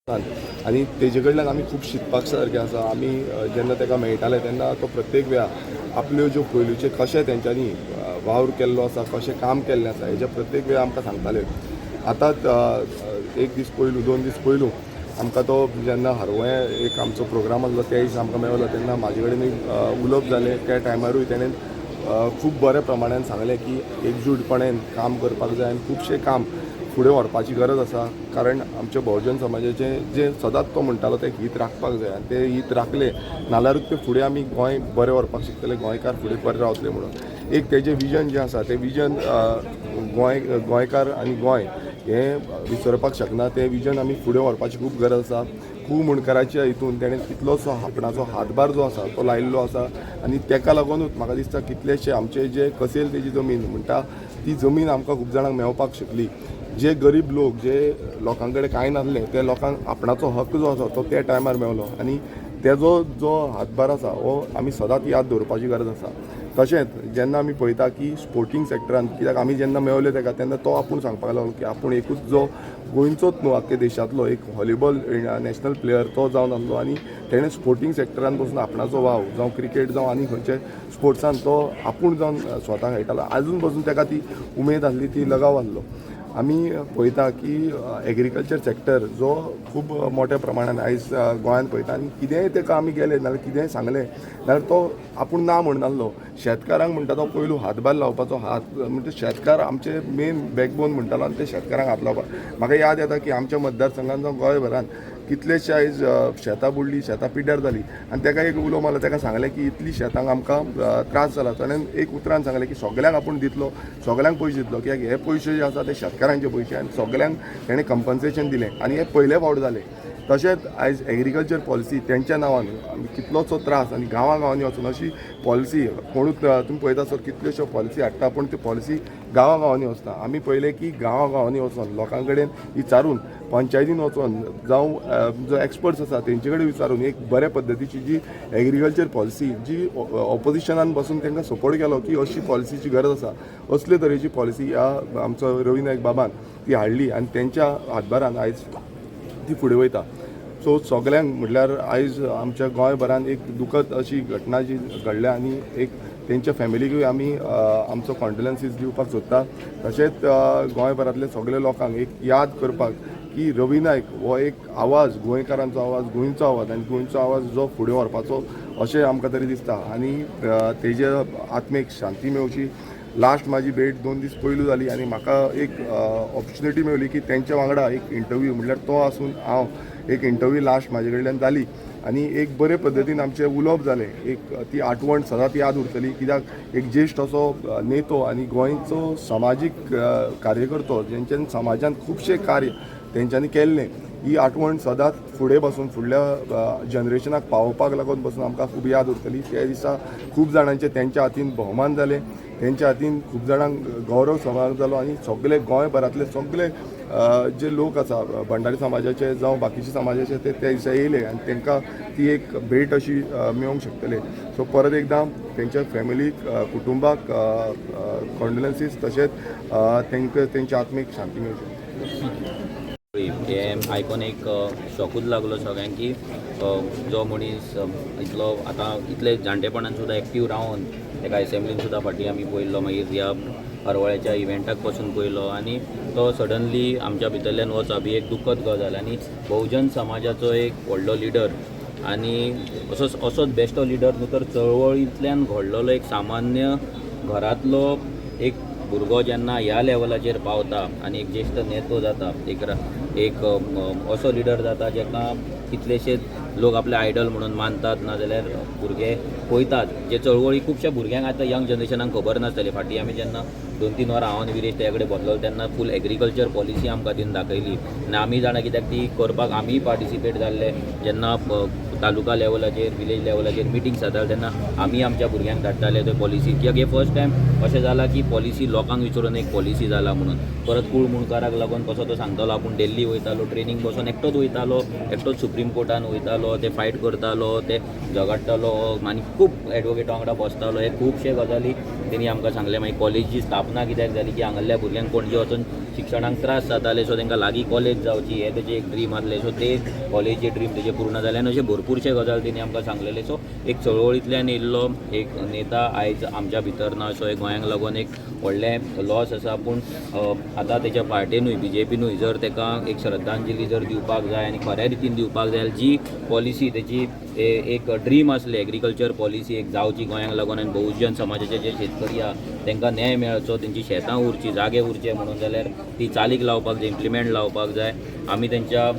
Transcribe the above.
आनी तेजे कडल्यान आमी खूब शिकपाक सारकें आसा. आमी जेन्ना ताका मेळटाले तेन्ना तो प्रत्येक वेळा आपल्यो ज्यो पयलुचे कशें तेंच्यांनी वावर केल्लो आसा, कशें काम केल्लें आसा हेजे प्रत्येक वेळा आमकां सांगताले. आतांच एक दीस पयलू 2 दीस पयलू आमकां तो जेन्ना हरवळ्या एक आमचो प्रोग्राम आसलो त्या दिसा आमकां मेळलो तेन्ना म्हाजे कडेन उलोवप जालें. त्या टायमारूय तेणें खूब बऱ्या प्रमाणान सांगलें की एकजूटपणान काम करपाक जाय आनी खुबशें काम फुडें व्हरपाची गरज आसा. कारण आमच्या बहुजन समाजाचें जे सदांच तो म्हणटालो तें हीत राखपाक जाय आनी ते हीत राखले नाल्यारूच ते फुडें आमी गोंय बरें व्हरपाक शकतले, गोंयकार फुडें बरे रावतले म्हणून. एक तेजें विजन जें आसा तें विजन गोंयकार आनी गोंय हें विसरपाक शकना. तें विजन आमी फुडें व्हरपाची खूब गरज आसा. खूब मुणकाराच्या हितून तेणें कितलोसो आपणाचो हातभार जो आसा तो लायिल्लो आसा आनी तेका लागूनूच म्हाका दिसता कितलेशे आमचे जे कसेल तेजी जमीन म्हणटा ती जमीन आमकां खूब जाणांक मेळपाक शकली. जे गरीब लोक जे लोकां कडेन कांय नासलें त्या लोकांक आपणाचो हक्क जो आसा तो त्या टायमार मेळलो आनी तेजो जो हातभार आसा हो आमी सदांच याद दवरपाची गरज आसा. तशेंच जेन्ना आमी पळयता की स्पोर्टिंग सॅक्टरान कित्याक आमी जेन्ना मेळले तेका तेन्ना तो आपूण सांगपाक लागलो की आपूण एकूच जो गोंयचोच न्हू आख्ख्या देशांतलो एक व्हॉलीबॉल नॅशनल प्लेयर तो जावन आसलो आनी तेणें स्पोर्टिंग सॅक्टरान पसून आपणाचो वाव जावं क्रिकेट जावं आनी खंयचे स्पोर्ट्सान तो आपूण जावन स्वता खेळटालो. आजून पसून तेका ती उमेद आसली, ती लगाव आसलो. आमी पळयता की एग्रीकल्चर सॅक्टर जो खूब मोठ्या प्रमाणान आयज गोंयांत पळयता आनी कितेंय तेका आमी गेले नाल्यार कितेंय सांगलें जाल्यार तो आपूण ना म्हणनासलो. शेतकारांक म्हणटा तो पयलू हातभार लावपाचो हात म्हणजे शेतकार आमचे मेन बॅकबोन म्हणटालो आनी ते शेतकारांक हात लावपाक. म्हाका याद येता की आमच्या मतदारसंघान जावं गोंयभरान कितलेशे आयज शेतां बुडलीं, शेतां पिड्ड्यार जालीं आनी तेका एक उलो मारलो. तेका सांगलें की इतली शेतांक आमकां त्रास जाला. ताणें एक उतरान सांगलें की सगल्यांक आपूण दितलो, सगल्यांक पयशे दितलो कित्याक हे पयशे जे आसा ते शेतकारांचे पयशे आनी सगल्यांक तेणें कंपन्सेशन दिलें आनी हे पयले फावट जालें. तशेंच आयज एग्रीकल्चर पॉलिसी तेंच्या नांवान कितलोसो त्रास आनी गांवांनी वचून अशी पॉलिसी कोणूच तुमी पळयता सर कितल्योश्यो पॉलिसी हाडटा पूण ती पॉलिसी गांवांनी वचना. आमी पळयलें की गांवांनी वचून लोकां कडेन विचारून पंचायतीन वचून जावं जो एक्सपर्ट्स आसा तेंचे कडेन विचारून एक बऱ्या पद्दतीची जी एग्रीकल्चर पॉलिसी जी ऑपोजिशनान बसून तांकां सपोर्ट केलो की अशी पॉलिसीची गरज आसा, असले तरेची पॉलिसी ह्या आमचो रवी नायक बाबान ती हाडली आनी तेंच्या हातभारान आयज ती फुडें वयता. सो सगल्यांक म्हटल्यार आयज आमच्या गोंयभरान एक दुखद अशी घटना जी घडल्या आनी एक तेंच्या फॅमिलीकूय आमी आमचो कॉन्डोलन्सीस दिवपाक सोदता. तशेंच गोंयभरांतल्या सगळ्या लोकांक एक याद करपाक की रवी नायक हो एक आवाज, गोंयकारांचो आवाज, गोंयचो आवाज आनी गोंयचो आवाज जो फुडें व्हरपाचो अशें आमकां तरी दिसता. आनी तेजे आत्मेक शांती मेळची. लास्ट म्हाजी भेट 2 दीस पयलू जाली आनी म्हाका एक ऑपॉर्च्युनिटी मेळ्ळी की तेंच्या वांगडा एक इंटरव्यू म्हणल्यार तो आसून हांव एक इंटरव्यू लास्ट म्हाजे कडल्यान जाली आनी एक बरे पद्दतीन आमचें उलोवप जालें. एक ती आठवण सदांच याद उरतली कित्याक एक ज्येश्ठ असो नेतो आनी गोंयचो समाजीक कार्यकर्तो जेंच्यान समाजान खुबशें कार्य तेंच्यांनी केल्लें ही आठवण सदांच फुडें बसून फुडल्या जनरेशनाक पावोवपाक लागून बसून आमकां खूब याद उरतली. त्या दिसा खूब जाणांचे तेंच्या हातीन भोवमान जालें, तेंच्या हातीन खूब जाणांक गौरव समाज जालो आनी सगळे गोंयभरांतले सगळे जे लोक आसा भंडारी समाजाचे जावं बाकीचे समाजाचे ते त्या दिसा येयले आनी तांकां ती एक भेट अशी मेळोंक शकतले. सो परत एकदां तेंच्या फॅमिलीक कुटुंबाक कॉन्डोलन्सीस तशेंच तांकां तेंच्या आत्मेक शांती मेळची. हे आयकून एक शॉकूच लागलो सगळ्यांक की जो मनीस इतलो आतां इतले जाणटेपणान सुद्दां एक्टीव रावन तेका एसेंब्लीन सुद्दां फाटीं आमी पळयल्लो, मागीर ह्या हरवळ्याच्या इव्हेंटाक पासून पळयलो आनी तो सडनली आमच्या भितरल्यान वचप ही एक दुखद गजाल. आनी बहुजन समाजाचो एक व्हडलो लिडर आनी असोच बेश्टो लिडर न्हू तर चळवळींतल्यान घडलेलो एक सामान्य घरांतलो एक भुरगो जेन्ना ह्या लेवलाचेर पावता आनी एक ज्येश्ठ नेतो जाता, एक असो लिडर जाता जेका कितलेशेच लोक आपले आयडल म्हणून मानतात नाजाल्यार भुरगे पळयतात. जे चळवळी खुबश्या भुरग्यांक आतां यंग जनरेशनाक खबर नासतली. फाटीं आमी जेन्ना 2-3 वरां हांव आनी विरेश त्या कडेन बसलो तेन्ना फूल एग्रीकल्चर पॉलिसी आमकां तिने दाखयली आनी आमी जाणा कित्याक ती करपाक आमी पार्टिसिपेट जाल्ले. जेन्ना तालुका लेवलाचेर विलेज लेवलाचेर मिटींग जाताले तेन्ना आमी आमच्या भुरग्यांक धाडटाले त्यो पॉलिसी. कित्याक हे फर्स्ट टायम अशें जाला की पॉलिसी लोकांक विचारून एक पॉलिसी जाला म्हणून. परत कूळ मुणकाराक लागून कसो तो सांगतालो आपूण दिल्ली घरी वयतालो ट्रेनींग बसून एकटोच वयतालो, एकटोच सुप्रीम कोर्टान वयतालो, ते फायट करतालो, ते झगडटालो आनी खूब एडवोकेटा वांगडा बसतालो. हे खुबशे गजाली तेणी आमकां सांगले. मागीर कॉलेजीची स्थापना कित्याक जाली की हांगासरल्या भुरग्यांक पणजे वचून शिक्षणाक त्रास जाताले, सो तांकां लागीं कॉलेज जावची हे तेजे एक ड्रीम आसलें. सो ते कॉलेजीचे ड्रीम तेजे पूर्ण जाले आनी अशे भरपूरशे गजाल तेणी आमकां सांगलेले. सो एक चळवळींतल्यान येयल्लो एक नेता आयज आमच्या भितर ना, सो हे गोंयांक लागून एक व्हडलें लॉस आसा. पूण आतां तेच्या पार्टेनूय BJPनूय जर ताका एक श्रद्धांजली जर दिवपाक जाय आनी खऱ्या रितीन दिवपाक जाय, जी पॉलिसी तेची एक ड्रीम आसली एग्रीकल्चर पॉलिसी एक जावची गोंयांक लागून आनी बहुजन समाजाचे जे शेतकरी आहा तांकां न्याय मेळचो, तेंची शेतां उरची, जागे उरचे म्हणून, जाल्यार ती चालीक लावपाक जाय, इम्प्लिमेंट लावपाक जाय. आमी तेंच्या